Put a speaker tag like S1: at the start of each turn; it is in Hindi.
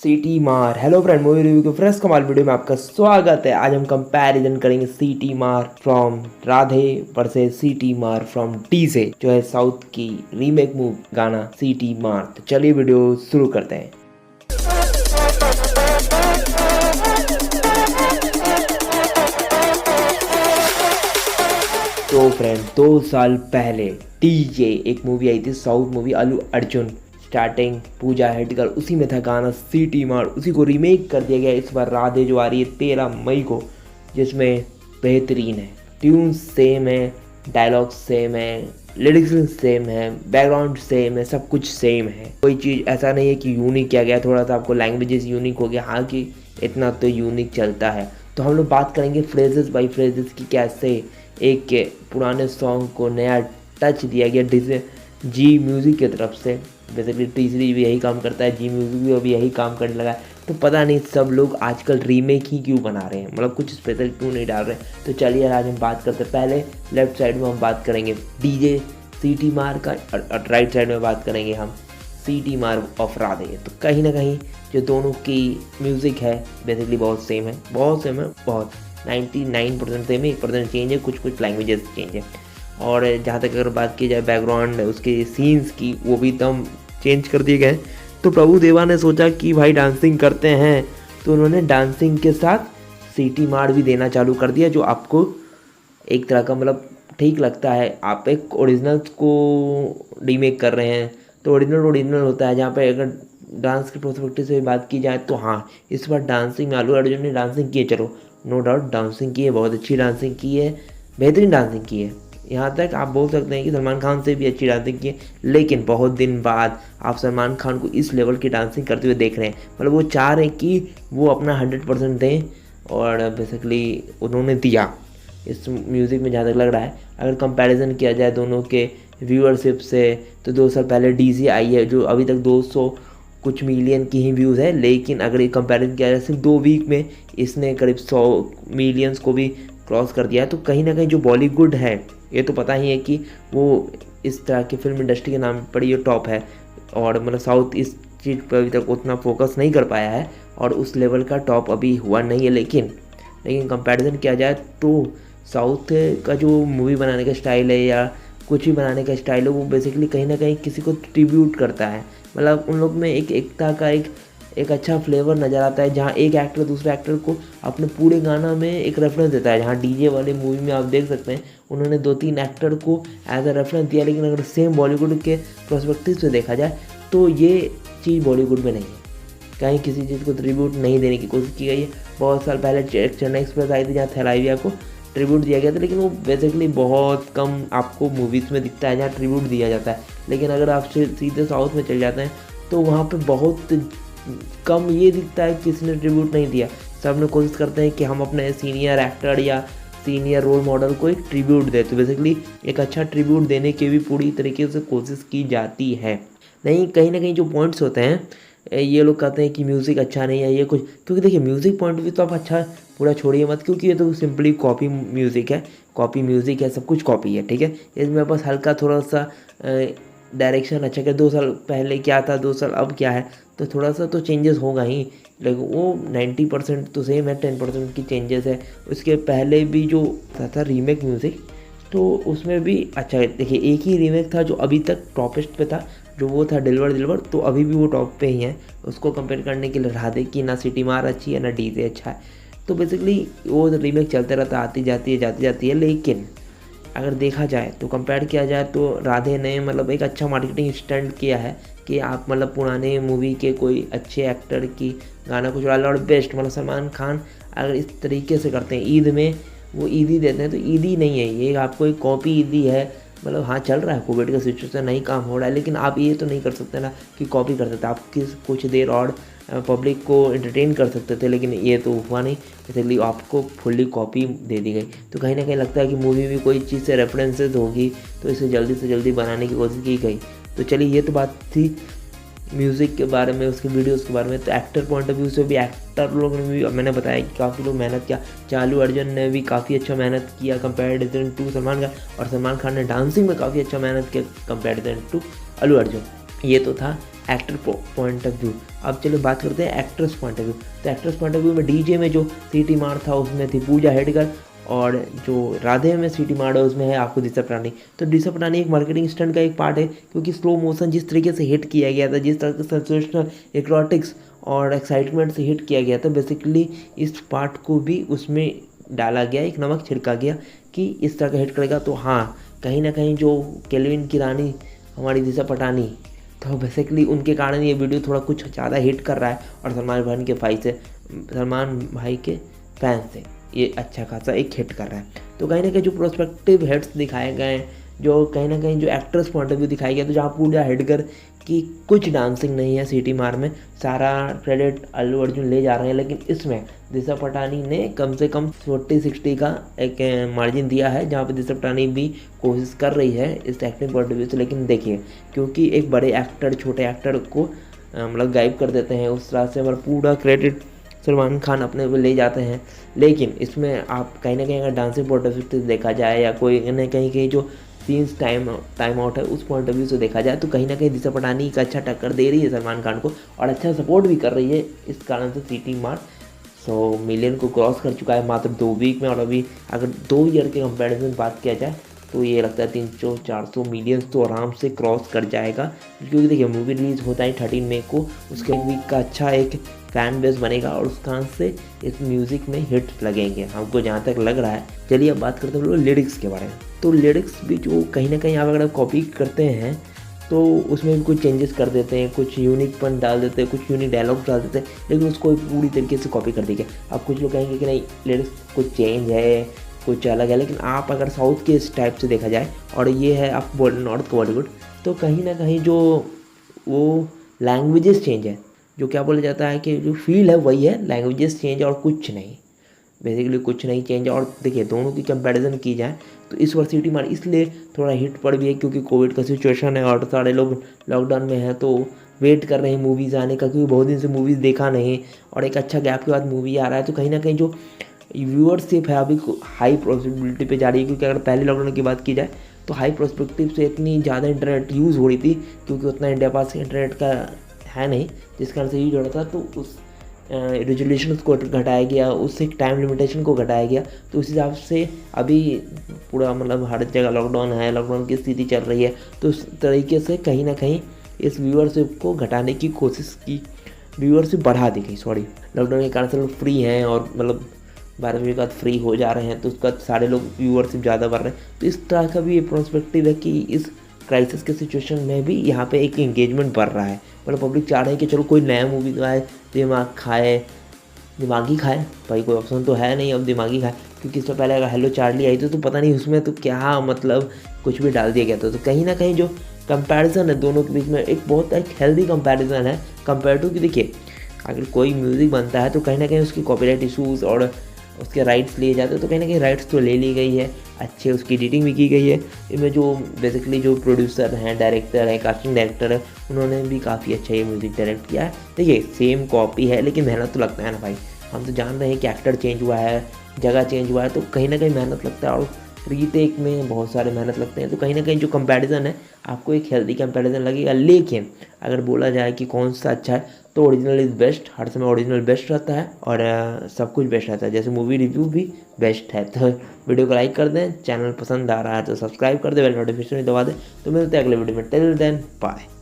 S1: सिटी मार। हेलो फ्रेंड, मूवी रिव्यू के फ्रेश कमाल वीडियो में आपका स्वागत है। आज हम कंपैरिजन करेंगे सिटी मार फ्रॉम राधे वर्सेस सिटी मार फ्रॉम डीजे, जो है साउथ की रीमेक मूव गाना सिटी मार। तो चलिए वीडियो शुरू करते हैं। तो फ्रेंड, 2 साल पहले डीजे एक मूवी आई थी, south movie, Allu Arjun starting पूजा हेडकर, उसी में था गाना सिटी मार। उसी को रीमेक कर दिया गया इस बार राधे, जो आ रही है 13 मई को, जिसमें बेहतरीन है, ट्यून सेम है, डायलॉग सेम है, लिरिक्स सेम है, बैकग्राउंड सेम है, सब कुछ सेम है। कोई चीज़ ऐसा नहीं है कि यूनिक किया गया, थोड़ा सा आपको लैंग्वेजेस यूनिक हो गया, हाँ कि इतना तो यूनिक चलता है। तो हम लोग बात करेंगे फ्रेजेस बाई फ्रेजेस की, कैसे एक के पुराने सॉन्ग को नया टच दिया गया डीजे जी म्यूज़िक की तरफ से। बेसिकली टीजरी भी यही काम करता है, जी म्यूज़िक भी अभी यही काम करने लगा है। तो पता नहीं सब लोग आजकल रीमेक ही क्यों बना रहे हैं, मतलब कुछ स्पेशल क्यों नहीं डाल रहे हैं। तो चलिए आज हम बात करते हैं। पहले लेफ्ट साइड में हम बात करेंगे डीजे सिटी मार का, और राइट साइड में बात करेंगे हम सिटी मार ऑफ राधे। तो कहीं ना कहीं जो दोनों की म्यूज़िक है बेसिकली बहुत सेम है, बहुत सेम है, बहुत 99% सेम है, 1% चेंज है, कुछ लैंग्वेजेस चेंज है। और जहाँ तक अगर बात की जाए बैकग्राउंड उसके सीन्स की, वो भी एकदम चेंज कर दिए गए। तो प्रभु देवा ने सोचा कि भाई डांसिंग करते हैं, तो उन्होंने डांसिंग के साथ सिटी मार भी देना चालू कर दिया, जो आपको एक तरह का मतलब ठीक लगता है। आप एक ओरिजिनल्स को रीमेक कर रहे हैं तो ओरिजिनल होता है। जहाँ पे अगर डांस के पर्सपेक्टिव से बात की जाए तो हाँ, इस बार डांसिंग में अल्लू अर्जुन ने डांसिंग की है, चलो नो डाउट डांसिंग की है, बहुत अच्छी डांसिंग की है, बेहतरीन डांसिंग की है। यहाँ तक आप बोल सकते हैं कि सलमान खान से भी अच्छी डांसिंग की है। लेकिन बहुत दिन बाद आप सलमान खान को इस लेवल की डांसिंग करते हुए देख रहे हैं, मतलब वो चाह रहे हैं कि वो अपना 100% दें, और बेसिकली उन्होंने दिया इस म्यूज़िक में। जहाँ तक लग रहा है अगर कंपैरिजन किया जाए दोनों के व्यूअरशिप से, तो 2 साल पहले डीजे आई है जो अभी तक 200 कुछ मिलियन की ही व्यूज़ है। लेकिन अगर ये कंपैरिजन किया जाए सिर्फ 2 वीक में इसने करीब 100 मिलियंस को भी क्रॉस कर दिया है। तो कहीं ना कहीं जो बॉलीवुड है, ये तो पता ही है कि वो इस तरह की फिल्म इंडस्ट्री के नाम पर ये टॉप है, और मतलब साउथ इस चीज़ पर अभी तक उतना फोकस नहीं कर पाया है और उस लेवल का टॉप अभी हुआ नहीं है। लेकिन कंपैरिजन किया जाए तो साउथ का जो मूवी बनाने का स्टाइल है या कुछ भी बनाने का स्टाइल है, वो बेसिकली कहीं ना कहीं किसी को ट्रिब्यूट करता है। मतलब उन लोग में एक एकता का एक अच्छा फ्लेवर नज़र आता है, जहाँ एक एक्टर दूसरे एक्टर को अपने पूरे गाना में एक रेफरेंस देता है। जहाँ डीजे वाले मूवी में आप देख सकते हैं उन्होंने 2-3 एक्टर को एज अ रेफरेंस दिया, लेकिन अगर सेम बॉलीवुड के पर्सपेक्टिव से देखा जाए तो ये चीज़ बॉलीवुड में नहीं है। कहीं किसी चीज़ को ट्रिब्यूट नहीं देने की कोशिश की गई है। बहुत साल पहले चेन्नई एक्सप्रेस आई थी जहाँ थलाइविया को ट्रिब्यूट दिया गया था, लेकिन वो बेसिकली बहुत कम आपको मूवीज़ में दिखता है जहाँ ट्रिब्यूट दिया जाता है। लेकिन अगर आप सीधे साउथ में चले जाते हैं तो वहाँ पे बहुत कम ये दिखता है कि किसी ने ट्रिब्यूट नहीं दिया। सब ने कोशिश करते हैं कि हम अपने सीनियर एक्टर या सीनियर रोल मॉडल को एक ट्रिब्यूट दें। तो बेसिकली एक अच्छा ट्रिब्यूट देने की भी पूरी तरीके से कोशिश की जाती है। नहीं, कहीं ना कहीं जो पॉइंट्स होते हैं, ये लोग कहते हैं कि म्यूज़िक अच्छा नहीं है ये कुछ, क्योंकि देखिए म्यूज़िक पॉइंट ऑफ व्यू तो आप अच्छा पूरा छोड़िए मत, क्योंकि ये तो सिंपली कॉपी म्यूज़िक है, सब कुछ कॉपी है, ठीक है। इसमें बस हल्का थोड़ा सा डायरेक्शन अच्छा क्या, 2 साल पहले क्या था, 2 साल अब क्या है, तो थोड़ा सा तो चेंजेस होगा ही। लेकिन वो 90% तो सेम है, 10% की चेंजेस है। उसके पहले भी जो था रीमेक म्यूज़िक, तो उसमें भी अच्छा है। देखिए एक ही रीमेक था जो अभी तक टॉपेस्ट पे था, जो वो था दिलबर, तो अभी भी वो टॉप पे ही है। उसको कंपेयर करने के लिए राधे की ना सिटी मार अच्छी है ना डीजे अच्छा है। तो बेसिकली वो रीमेक चलते रहता, आती जाती है। लेकिन अगर देखा जाए तो कंपेयर किया जाए तो राधे ने मतलब एक अच्छा मार्केटिंग स्टंट किया है कि आप मतलब पुराने मूवी के कोई अच्छे एक्टर की गाना को चुरा लो, और बेस्ट मतलब सलमान खान अगर इस तरीके से करते हैं, ईद में वो ईदी देते हैं, तो ईदी नहीं है ये, आपको एक कॉपी ईदी है। मतलब हाँ चल रहा है, कोविड का सिचुएशन नहीं काम हो रहा है, लेकिन आप ये तो नहीं कर सकते ना कि कॉपी कर सकते। आप कुछ देर और पब्लिक को एंटरटेन कर सकते थे, लेकिन ये तो हुआ नहीं, इसलिए आपको फुल्ली कॉपी दे दी गई। तो कहीं ना कहीं लगता है कि मूवी भी कोई चीज़ से रेफरेंसेस होगी, तो इसे जल्दी से जल्दी बनाने की कोशिश की गई। तो चलिए ये तो बात थी म्यूज़िक के बारे में, उसके वीडियोस के बारे में। तो एक्टर पॉइंट ऑफ व्यू से भी एक्टर लोग ने भी, मैंने बताया कि काफ़ी लोग मेहनत किया। चालू अर्जुन ने भी काफ़ी अच्छा मेहनत किया कंपेरिजन टू सलमान खान, और सलमान खान ने डांसिंग में काफ़ी अच्छा मेहनत किया कंपेरिजन टू अल्लू अर्जुन। ये तो था एक्टर पॉइंट ऑफ व्यू। अब चलो बात करते हैं एक्ट्रेस पॉइंट ऑफ व्यू। तो एक्ट्रेस पॉइंट ऑफ व्यू में डीजे में जो सीटी मार था उसमें थी पूजा हेडकर, और जो राधे में सीटी मार है उसमें है आपको दिशा पटानी। तो दिशा पटानी एक मार्केटिंग स्टंट का एक पार्ट है, क्योंकि स्लो मोशन जिस तरीके से हिट किया गया था, जिस तरह से सेंसेशनल एक्रोटिक्स और एक्साइटमेंट से हिट किया गया था, बेसिकली इस पार्ट को भी उसमें डाला गया, एक नमक छिड़का गया कि इस तरह का हिट करेगा। तो हाँ, कहीं ना कहीं जो केल्विन की रानी हमारी दिशा पटानी, तो बेसिकली उनके कारण ये वीडियो थोड़ा कुछ ज़्यादा हिट कर रहा है, और सलमान भाई के फैन से ये अच्छा खासा एक हिट कर रहा है। तो कहीं ना कहीं जो प्रोस्पेक्टिव हेड्स दिखाए गए हैं, जो कहीं ना कहीं जो एक्ट्रेस पॉइंट ऑफ व्यू दिखाया गया, तो जहाँ पूजा हेडकर की कुछ डांसिंग नहीं है सीटी मार में, सारा क्रेडिट अल्लू अर्जुन ले जा रहे हैं, लेकिन इसमें दिशा पटानी ने कम से कम 40-60 का एक मार्जिन दिया है, जहाँ पे दिशा पटानी भी कोशिश कर रही है इस एक्टिंग पॉइंट ऑफ व्यू से। लेकिन देखिए, क्योंकि एक बड़े एक्टर छोटे एक्टर को मतलब गायब कर देते हैं, उस तरह से हमारा पूरा क्रेडिट सलमान खान अपने को ले जाते हैं। लेकिन इसमें आप कहीं ना कहीं अगर डांसिंग पॉइंट ऑफ व्यू से देखा जाए, या कोई ना कहीं जो सीन्स टाइम आउट है उस पॉइंट ऑफ व्यू से देखा जाए, तो कहीं ना कहीं दिशा पटानी एक अच्छा टक्कर दे रही है सलमान खान को, और अच्छा सपोर्ट भी कर रही है। इस कारण से सीटी मार 100 मिलियन को क्रॉस कर चुका है मात्र 2 वीक में। और अभी अगर 2 ईयर के कंपैरिजन बात किया जाए, तो ये लगता है 300-400 मिलियन तो आराम से क्रॉस कर जाएगा, क्योंकि देखिए मूवी रिलीज़ होता है 13 मई को, उसके वीक का अच्छा एक फैन बेस बनेगा, और उस कारण से इस म्यूज़िक में हिट लगेंगे हमको जहाँ तक लग रहा है। चलिए अब बात करते हैं लोग लिरिक्स के बारे में। तो लिरिक्स भी जो कहीं ना कहीं आप अगर कॉपी करते हैं, तो उसमें भी कुछ चेंजेस कर देते हैं, कुछ यूनिक पन डाल देते हैं, कुछ यूनिक डायलॉग डाल देते हैं, लेकिन उसको पूरी तरीके से कॉपी कर दिया। अब कुछ लोग कहेंगे कि नहीं, लिरिक्स कुछ चेंज है, कुछ अलग है, लेकिन आप अगर साउथ के इस टाइप से देखा जाए, और ये है आप नॉर्थ का बॉलीवुड, तो कहीं ना कहीं जो वो लैंग्वेजेस चेंज है, जो क्या बोला जाता है कि जो फील है वही है, लैंग्वेजेस चेंज और कुछ नहीं, बेसिकली कुछ नहीं चेंज। और देखिए दोनों की कंपैरिजन की जाए तो इस बार सिटी मार इसलिए थोड़ा हिट पड़ भी है, क्योंकि कोविड का सिचुएशन है और सारे लोग लॉकडाउन में हैं, तो वेट कर रहे हैं मूवीज़ आने का, क्योंकि बहुत दिन से मूवीज़ देखा नहीं, और एक अच्छा गैप के बाद मूवी आ रहा है। तो कहीं ना कहीं जो व्यूअरशिप है अभी हाई पॉसिबिलिटी पे जा रही है, क्योंकि अगर पहले लॉकडाउन की बात की जाए तो हाई प्रोस्पेक्टिव से इतनी ज़्यादा इंटरनेट यूज़ हो रही थी, क्योंकि उतना इंडिया पास इंटरनेट का है नहीं, जिस कारण से यूज हो रहा था। तो उस रेजोल्यूशन को घटाया गया, उससे टाइम लिमिटेशन को घटाया गया, तो उस हिसाब से अभी पूरा मतलब हर जगह लॉकडाउन है, लॉकडाउन की स्थिति चल रही है, तो उस तरीके से कहीं ना कहीं इस व्यूअरशिप को घटाने की कोशिश की, व्यूअरशिप बढ़ा दी गई। सॉरी, लॉकडाउन के कारण से लोग फ्री हैं, और मतलब 12 बजे के बाद फ्री हो जा रहे हैं, तो उसके बाद सारे लोग व्यूअरशिप ज़्यादा बढ़ रहे हैं। तो इस तरह का भी ये प्रोस्पेक्टिव है कि इस क्राइसिस के सिचुएशन में भी यहाँ पे एक एंगेजमेंट बढ़ रहा है, मतलब पब्लिक चाह रही है कि चलो कोई नया मूवी तो आए, दिमागी खाए भाई, कोई ऑप्शन तो है नहीं अब दिमागी खाए, क्योंकि इससे पहले अगर हेलो चार्ली आई थी तो पता नहीं उसमें तो क्या मतलब कुछ भी डाल दिया गया था। तो कहीं ना कहीं जो कंपैरिजन है दोनों के बीच में एक बहुत एक हेल्दी कंपैरिजन है, कंपेयर टू कि देखिए अगर कोई म्यूज़िक बनता है तो कहीं ना कहीं उसकी कॉपीराइट इशूज़ और उसके राइट्स लिए जाते हैं, तो कहीं ना कहीं राइट्स तो ले ली गई है, अच्छे उसकी एडिटिंग भी की गई है। इनमें जो बेसिकली जो प्रोड्यूसर हैं, डायरेक्टर है, कास्टिंग डायरेक्टर है, उन्होंने भी काफ़ी अच्छा ये म्यूज़िक डायरेक्ट किया है। देखिए सेम कॉपी है, लेकिन मेहनत तो लगता है ना भाई, हम तो जान रहे हैं कि एक्टर चेंज हुआ है, जगह चेंज हुआ है, तो कहीं ना कहीं मेहनत लगता है, और रीटेक में बहुत सारे मेहनत लगते हैं। तो कहीं ना कहीं जो कंपैरिजन है आपको एक हेल्दी कंपैरिजन लगेगा। लेकिन अगर बोला जाए कि कौन सा अच्छा है, तो ओरिजिनल इज़ बेस्ट, हर समय ओरिजिनल बेस्ट रहता है, और सब कुछ बेस्ट रहता है, जैसे मूवी रिव्यू भी बेस्ट है। तो वीडियो को लाइक कर दें, चैनल पसंद आ रहा है तो सब्सक्राइब कर दें, बेल नोटिफिकेशन दबा दें। तो मिलते हैं अगले वीडियो में, टिल देन बाय।